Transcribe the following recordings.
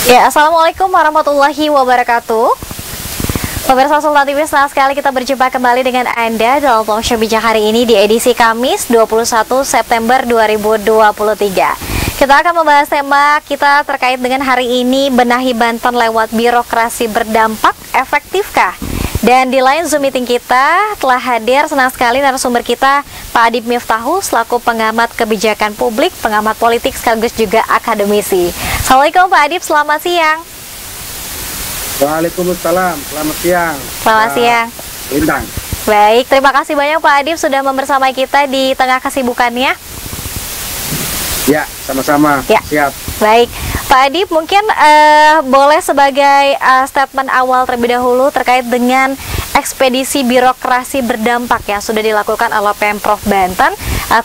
Ya, Assalamualaikum warahmatullahi wabarakatuh. Pemirsa Sultan TV, senang sekali kita berjumpa kembali dengan Anda dalam Talk Show Bijak hari ini di edisi Kamis 21 September 2023. Kita akan membahas tema kita terkait dengan hari ini, benahi Banten lewat birokrasi berdampak, efektifkah? Dan di line Zoom meeting kita telah hadir, senang sekali narasumber kita Pak Adib Miftahu selaku pengamat kebijakan publik, pengamat politik sekaligus juga akademisi. Assalamualaikum Pak Adib, selamat siang. Waalaikumsalam, selamat siang. Selamat siang. Lintang. Baik, terima kasih banyak Pak Adib sudah membersamai kita di tengah kesibukannya. Ya, sama-sama. Ya. Siap. Baik, Pak Adib mungkin boleh sebagai statement awal terlebih dahulu terkait dengan ekspedisi birokrasi berdampak yang sudah dilakukan oleh Pemprov Banten.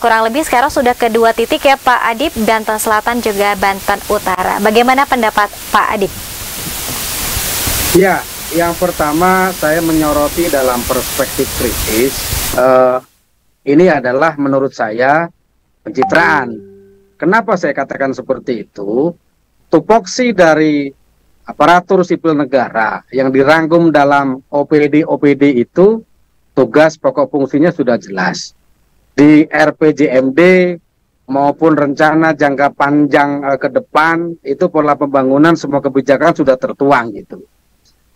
Kurang lebih sekarang sudah kedua titik ya Pak Adib, Banten Selatan juga Banten Utara. Bagaimana pendapat Pak Adib? Ya, yang pertama saya menyoroti dalam perspektif kritis, ini adalah menurut saya pencitraan. Kenapa saya katakan seperti itu? Tupoksi dari aparatur sipil negara yang dirangkum dalam OPD itu, tugas pokok fungsinya sudah jelas. Di RPJMD maupun rencana jangka panjang ke depan, itu pola pembangunan semua kebijakan sudah tertuang gitu.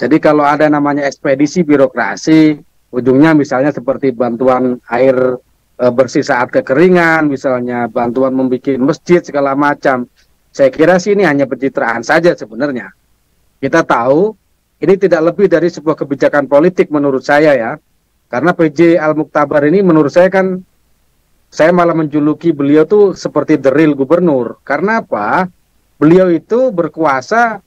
Jadi kalau ada namanya ekspedisi birokrasi, ujungnya misalnya seperti bantuan air bersih saat kekeringan, misalnya bantuan membuat masjid segala macam. Saya kira sih ini hanya pencitraan saja sebenarnya. Kita tahu ini tidak lebih dari sebuah kebijakan politik menurut saya ya. Karena PJ Al-Muktabar ini menurut saya kan, saya malah menjuluki beliau tuh seperti the real gubernur. Karena apa? Beliau itu berkuasa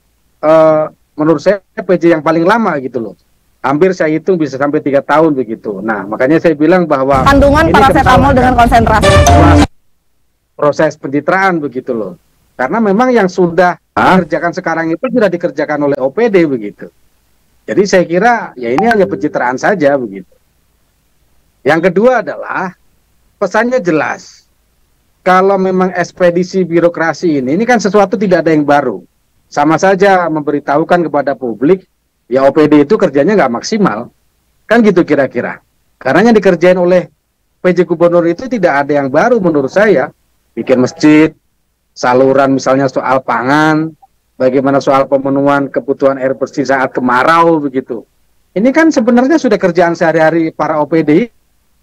menurut saya PJ yang paling lama gitu loh. Hampir saya hitung bisa sampai 3 tahun begitu. Nah, makanya saya bilang bahwa kandungan paracetamol dengan konsentrasi proses pencitraan begitu loh. Karena memang yang sudah dikerjakan sekarang itu sudah dikerjakan oleh OPD begitu. Jadi saya kira ya ini hanya pencitraan saja begitu. Yang kedua adalah pesannya jelas. Kalau memang ekspedisi birokrasi ini kan sesuatu tidak ada yang baru. Sama saja memberitahukan kepada publik, ya OPD itu kerjanya nggak maksimal. Kan gitu kira-kira. Karena yang dikerjain oleh PJ Gubernur itu tidak ada yang baru menurut saya. Bikin masjid, saluran misalnya soal pangan, bagaimana soal pemenuhan kebutuhan air bersih saat kemarau begitu. Ini kan sebenarnya sudah kerjaan sehari-hari para OPD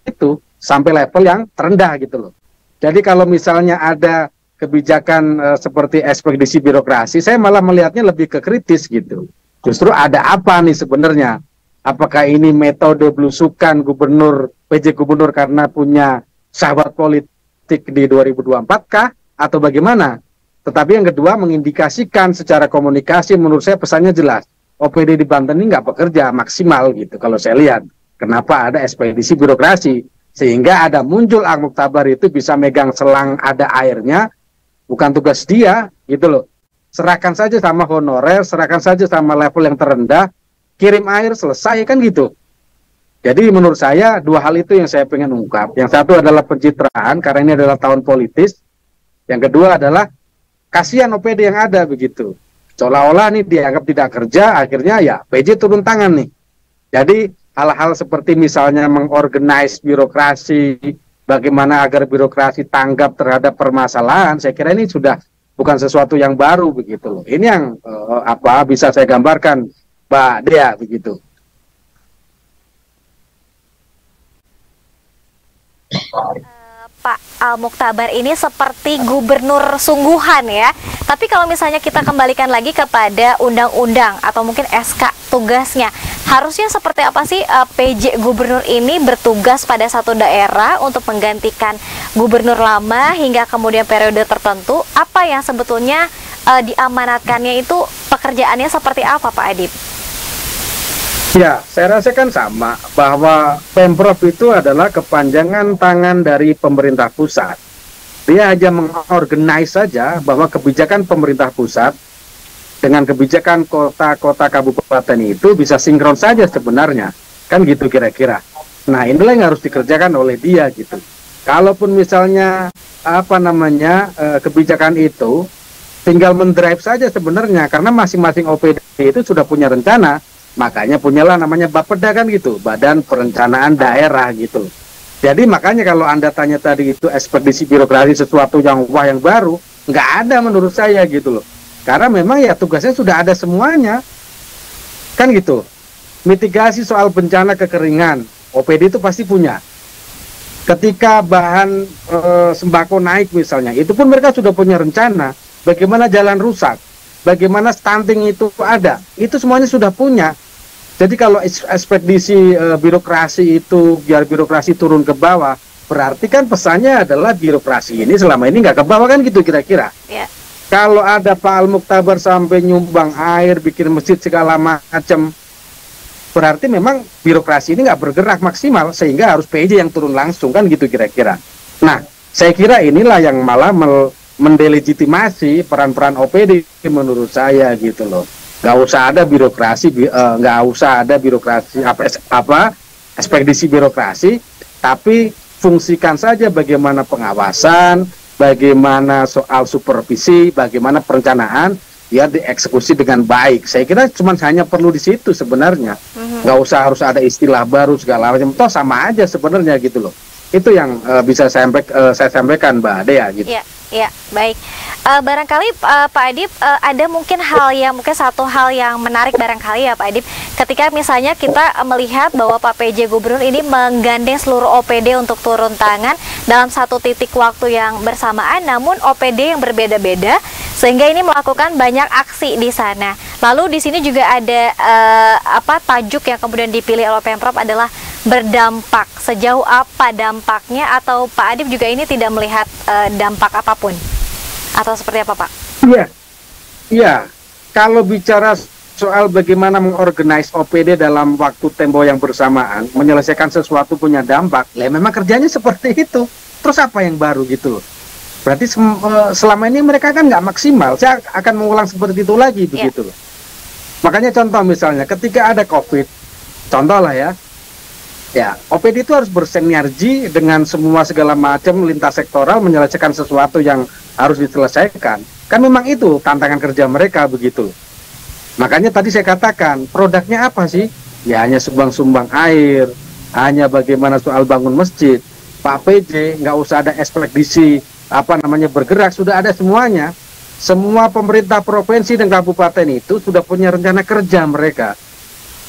itu sampai level yang terendah gitu loh. Jadi kalau misalnya ada kebijakan seperti ekspedisi birokrasi, saya malah melihatnya lebih ke kritis gitu. Justru ada apa nih sebenarnya? Apakah ini metode belusukan gubernur, PJ Gubernur karena punya sahabat politik di 2024 kah? Atau bagaimana? Tetapi yang kedua mengindikasikan secara komunikasi menurut saya pesannya jelas. OPD di Banten ini nggak bekerja maksimal gitu kalau saya lihat. Kenapa ada ekspedisi birokrasi? Sehingga ada muncul Al-Muktabar itu bisa megang selang ada airnya, bukan tugas dia gitu loh. Serahkan saja sama honorer, serahkan saja sama level yang terendah, kirim air selesai kan gitu. Jadi menurut saya dua hal itu yang saya pengen ungkap. Yang satu adalah pencitraan karena ini adalah tahun politis. Yang kedua adalah kasihan OPD yang ada begitu. Seolah-olah nih dianggap tidak kerja, akhirnya ya PJ turun tangan nih. Jadi hal-hal seperti misalnya mengorganize birokrasi, bagaimana agar birokrasi tanggap terhadap permasalahan, saya kira ini sudah bukan sesuatu yang baru begitu loh. Ini yang bisa saya gambarkan, Mbak Dea begitu. Pak Al-Muktabar ini seperti gubernur sungguhan ya. Tapi kalau misalnya kita kembalikan lagi kepada undang-undang atau mungkin SK tugasnya, harusnya seperti apa sih PJ gubernur ini bertugas pada satu daerah untuk menggantikan gubernur lama hingga kemudian periode tertentu? Apa yang sebetulnya diamanatkannya itu pekerjaannya seperti apa Pak Adib? Ya, saya rasa kan sama, bahwa Pemprov itu adalah kepanjangan tangan dari pemerintah pusat. Dia hanya mengorganize saja bahwa kebijakan pemerintah pusat dengan kebijakan kota-kota kabupaten itu bisa sinkron saja sebenarnya. Kan gitu kira-kira. Nah, inilah yang harus dikerjakan oleh dia gitu. Kalaupun misalnya kebijakan itu tinggal mendrive saja sebenarnya, karena masing-masing OPD itu sudah punya rencana, makanya punyalah namanya Bapeda kan gitu, Badan Perencanaan Daerah gitu. Jadi makanya kalau Anda tanya tadi itu ekspedisi birokrasi sesuatu yang wah yang baru, nggak ada menurut saya gitu loh. Karena memang ya tugasnya sudah ada semuanya, kan gitu. Mitigasi soal bencana kekeringan, OPD itu pasti punya. Ketika bahan sembako naik misalnya, itu pun mereka sudah punya rencana. Bagaimana jalan rusak, bagaimana stunting itu ada, itu semuanya sudah punya. Jadi kalau ekspedisi birokrasi itu, biar birokrasi turun ke bawah, berarti kan pesannya adalah birokrasi ini selama ini nggak ke bawah kan gitu kira-kira. Yeah. Kalau ada Pak Al-Muktabar sampai nyumbang air, bikin masjid segala macam, berarti memang birokrasi ini nggak bergerak maksimal, sehingga harus PJ yang turun langsung kan gitu kira-kira. Nah, saya kira inilah yang malah mendelegitimasi peran-peran OPD menurut saya gitu loh. Nggak usah ada birokrasi, nggak usah ada birokrasi ekspedisi birokrasi, tapi fungsikan saja bagaimana pengawasan, bagaimana soal supervisi, bagaimana perencanaan, ya dieksekusi dengan baik. Saya kira cuma hanya perlu di situ sebenarnya. Nggak usah harus ada istilah baru segala macam. Toh sama aja sebenarnya gitu loh. Itu yang bisa saya sampaikan Mbak Dea gitu. Ya, baik. Barangkali Pak Adip ada mungkin satu hal yang menarik barangkali ya Pak Adip, ketika misalnya kita melihat bahwa Pak PJ Gubernur ini menggandeng seluruh OPD untuk turun tangan dalam satu titik waktu yang bersamaan, namun OPD yang berbeda-beda sehingga ini melakukan banyak aksi di sana. Lalu di sini juga ada tajuk yang kemudian dipilih oleh Pemprov adalah berdampak. Sejauh apa dampaknya, atau Pak Adip juga ini tidak melihat dampak apapun? Atau seperti apa Pak? Iya. Kalau bicara soal bagaimana mengorganize OPD dalam waktu tempo yang bersamaan, menyelesaikan sesuatu punya dampak, ya memang kerjanya seperti itu. Terus apa yang baru gitu loh? Berarti selama ini mereka kan nggak maksimal. Saya akan mengulang seperti itu lagi begitu loh. Makanya contoh misalnya ketika ada COVID, contoh lah ya, OPD itu harus bersinergi dengan semua segala macam lintas sektoral menyelesaikan sesuatu yang harus diselesaikan. Kan memang itu tantangan kerja mereka begitu. Makanya tadi saya katakan, produknya apa sih? Ya hanya sumbang-sumbang air, hanya bagaimana soal bangun masjid. Pak PJ nggak usah ada ekspedisi bergerak, sudah ada semuanya. Semua pemerintah provinsi dan kabupaten itu sudah punya rencana kerja mereka.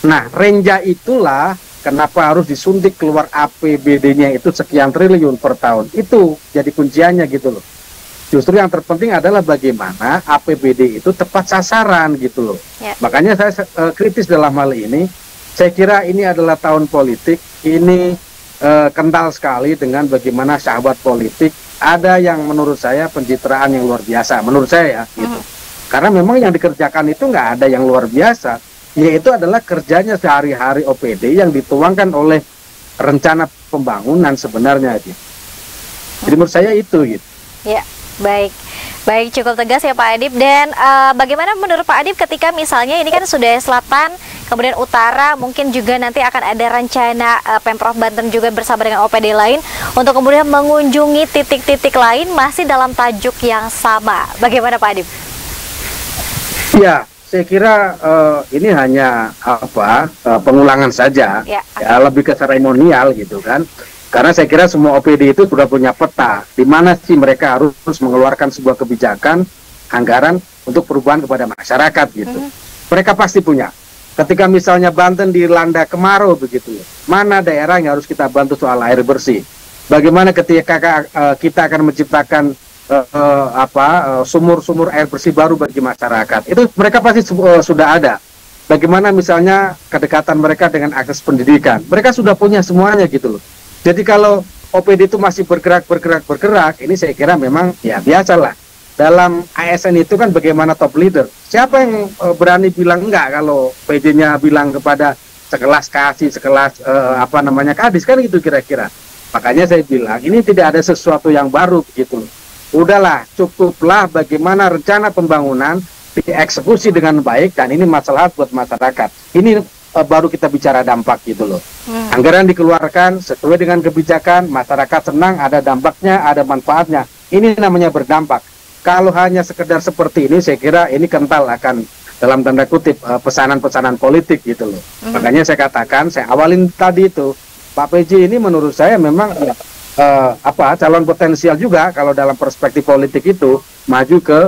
Nah, renja itulah kenapa harus disuntik keluar APBD-nya itu sekian triliun per tahun. Itu jadi kunciannya gitu loh. Justru yang terpenting adalah bagaimana APBD itu tepat sasaran gitu loh. Makanya saya kritis dalam hal ini. Saya kira ini adalah tahun politik. Ini kental sekali dengan bagaimana sahabat politik. Ada yang menurut saya pencitraan yang luar biasa. Menurut saya gitu. Karena memang yang dikerjakan itu nggak ada yang luar biasa. Yaitu adalah kerjanya sehari-hari OPD yang dituangkan oleh rencana pembangunan sebenarnya gitu. Jadi menurut saya itu gitu. Ya, baik. Baik, cukup tegas ya Pak Adip. Dan bagaimana menurut Pak Adip ketika misalnya ini kan sudah selatan, kemudian utara, mungkin juga nanti akan ada rencana Pemprov Banten juga bersama dengan OPD lain untuk kemudian mengunjungi titik-titik lain masih dalam tajuk yang sama. Bagaimana Pak Adip? Ya, saya kira ini hanya pengulangan saja, ya, lebih ke seremonial gitu kan. Karena saya kira semua OPD itu sudah punya peta di mana sih mereka harus mengeluarkan sebuah kebijakan anggaran untuk perubahan kepada masyarakat gitu. Mereka pasti punya. Ketika misalnya Banten dilanda kemarau begitu, mana daerah yang harus kita bantu soal air bersih? Bagaimana ketika kita akan menciptakan sumur-sumur air bersih baru bagi masyarakat? Itu mereka pasti sudah ada. Bagaimana misalnya kedekatan mereka dengan akses pendidikan? Mereka sudah punya semuanya gitu loh. Jadi kalau OPD itu masih bergerak, ini saya kira memang ya biasalah. Dalam ASN itu kan bagaimana top leader. Siapa yang berani bilang enggak kalau PJ-nya bilang kepada sekelas kasih, sekelas kadis kan gitu kira-kira. Makanya saya bilang ini tidak ada sesuatu yang baru begitu. Udahlah, cukuplah bagaimana rencana pembangunan dieksekusi dengan baik dan ini masalah buat masyarakat. Ini baru kita bicara dampak gitu loh. Anggaran dikeluarkan sesuai dengan kebijakan, masyarakat senang, ada dampaknya, ada manfaatnya. Ini namanya berdampak. kalau hanya sekedar seperti ini, saya kira ini kental akan dalam tanda kutip pesanan-pesanan politik gitu loh. Makanya saya katakan, saya awalin tadi itu, Pak PJ ini menurut saya memang calon potensial juga kalau dalam perspektif politik itu maju ke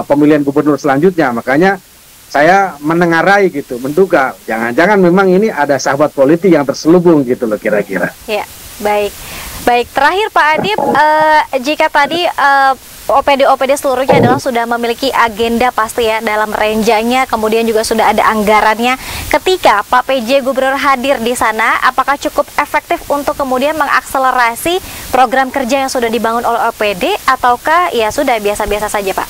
pemilihan gubernur selanjutnya. Makanya saya menengarai gitu, menduga jangan-jangan memang ini ada sahabat politik yang terselubung gitu loh kira-kira. Ya, baik. Baik, terakhir Pak Adip, jika tadi OPD seluruhnya adalah sudah memiliki agenda pasti ya dalam renjanya, kemudian juga sudah ada anggarannya. Ketika Pak PJ Gubernur hadir di sana, apakah cukup efektif untuk kemudian mengakselerasi program kerja yang sudah dibangun oleh OPD, ataukah ya sudah biasa-biasa saja Pak?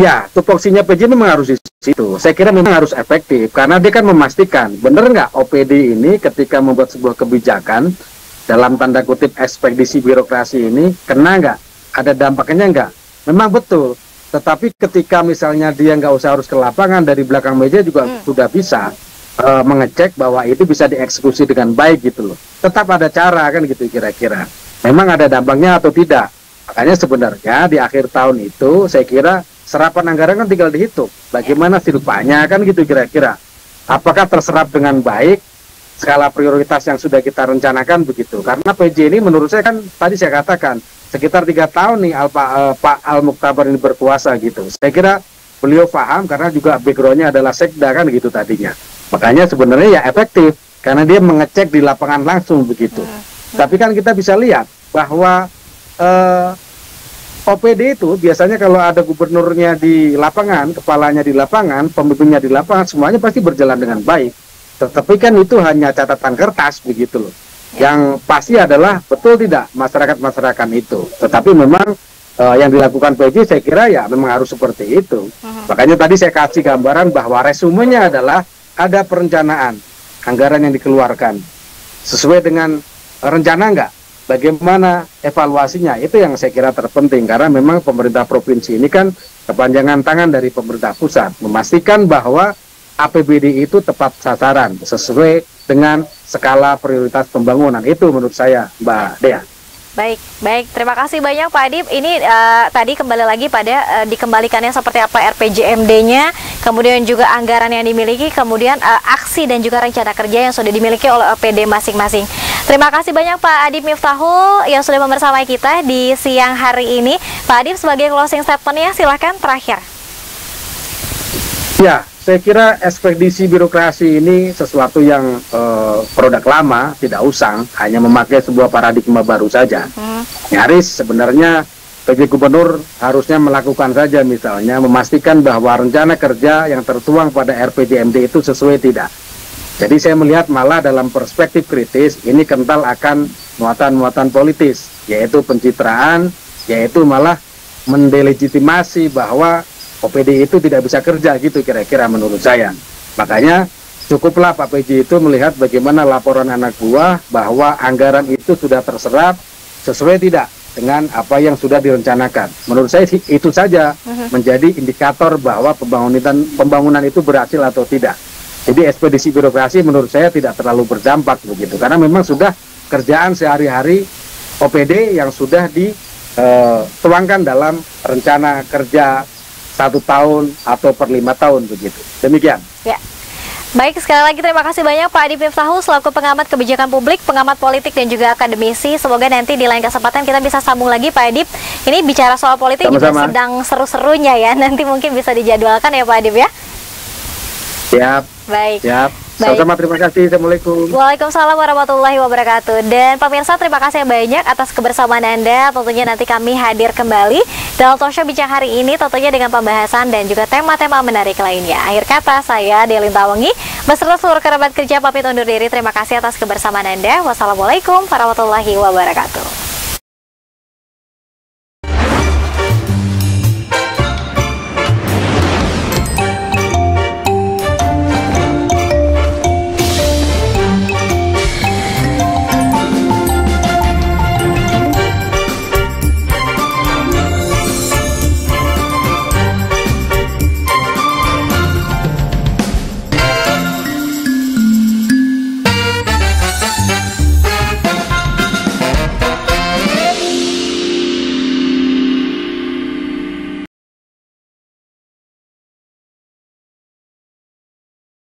Ya, tupoksinya PJ memang harus di situ. Saya kira memang harus efektif, karena dia kan memastikan, benar nggak OPD ini ketika membuat sebuah kebijakan, dalam tanda kutip ekspedisi birokrasi ini, kena nggak? Ada dampaknya nggak? Memang betul. Tetapi ketika misalnya dia nggak usah harus ke lapangan, dari belakang meja juga sudah bisa mengecek bahwa itu bisa dieksekusi dengan baik gitu loh. Tetap ada cara kan gitu kira-kira. Memang ada dampaknya atau tidak? Makanya sebenarnya di akhir tahun itu saya kira serapan anggaran kan tinggal dihitung. Bagaimana silpanya kan gitu kira-kira. Apakah terserap dengan baik? Skala prioritas yang sudah kita rencanakan begitu. Karena PJ ini menurut saya kan tadi saya katakan sekitar 3 tahun nih Pak Al-Muktabar ini berkuasa gitu. Saya kira beliau paham karena juga backgroundnya adalah sekda kan gitu tadinya. Makanya sebenarnya ya efektif karena dia mengecek di lapangan langsung begitu. Tapi kan kita bisa lihat bahwa OPD itu biasanya kalau ada gubernurnya di lapangan, kepalanya di lapangan, pemimpinnya di lapangan, semuanya pasti berjalan dengan baik. Tetapi kan itu hanya catatan kertas begitu loh. Yang pasti adalah betul tidak masyarakat itu. Tetapi memang yang dilakukan PJ saya kira ya memang harus seperti itu. Makanya tadi saya kasih gambaran bahwa resumenya adalah ada perencanaan anggaran yang dikeluarkan sesuai dengan rencana nggak? Bagaimana evaluasinya? Itu yang saya kira terpenting karena memang pemerintah provinsi ini kan kepanjangan tangan dari pemerintah pusat memastikan bahwa APBD itu tepat sasaran sesuai dengan skala prioritas pembangunan. Itu menurut saya, Mbak Dea. Baik. Terima kasih banyak Pak Adip. Ini tadi kembali lagi pada dikembalikannya seperti apa RPJMD-nya, kemudian juga anggaran yang dimiliki, kemudian aksi dan juga rencana kerja yang sudah dimiliki oleh OPD masing-masing. Terima kasih banyak Pak Adip Miftahul yang sudah membersamai kita di siang hari ini. Pak Adip sebagai closing statement-nya silakan terakhir. Ya, saya kira ekspedisi birokrasi ini sesuatu yang produk lama, tidak usang, hanya memakai sebuah paradigma baru saja. Nyaris sebenarnya PJ Gubernur harusnya melakukan saja misalnya memastikan bahwa rencana kerja yang tertuang pada RPJMD itu sesuai tidak. Jadi saya melihat malah dalam perspektif kritis ini kental akan muatan-muatan politis, yaitu pencitraan, yaitu malah mendelegitimasi bahwa OPD itu tidak bisa kerja gitu kira-kira menurut saya. Makanya cukuplah Pak PJ itu melihat bagaimana laporan anak buah bahwa anggaran itu sudah terserap sesuai tidak dengan apa yang sudah direncanakan. Menurut saya itu saja menjadi indikator bahwa pembangunan itu berhasil atau tidak. Jadi ekspedisi birokrasi menurut saya tidak terlalu berdampak begitu karena memang sudah kerjaan sehari-hari OPD yang sudah dituangkan dalam rencana kerja 1 tahun atau per 5 tahun begitu. Demikian. Ya. Baik, sekali lagi terima kasih banyak Pak Adip Miftahul selaku pengamat kebijakan publik, pengamat politik dan juga akademisi. Semoga nanti di lain kesempatan kita bisa sambung lagi Pak Adip. Ini bicara soal politik juga sedang seru-serunya ya. Nanti mungkin bisa dijadwalkan ya Pak Adip ya. Siap. Baik. Siap. Sama-sama, terima kasih. Assalamualaikum. Waalaikumsalam warahmatullahi wabarakatuh. Dan pemirsa, terima kasih banyak atas kebersamaan Anda. Tentunya nanti kami hadir kembali dalam talk show Bincang hari ini, tentunya dengan pembahasan dan juga tema-tema menarik lainnya. Akhir kata, saya Delin Tawangi beserta seluruh kerabat kerja pamit undur diri. Terima kasih atas kebersamaan Anda. Wassalamualaikum warahmatullahi wabarakatuh.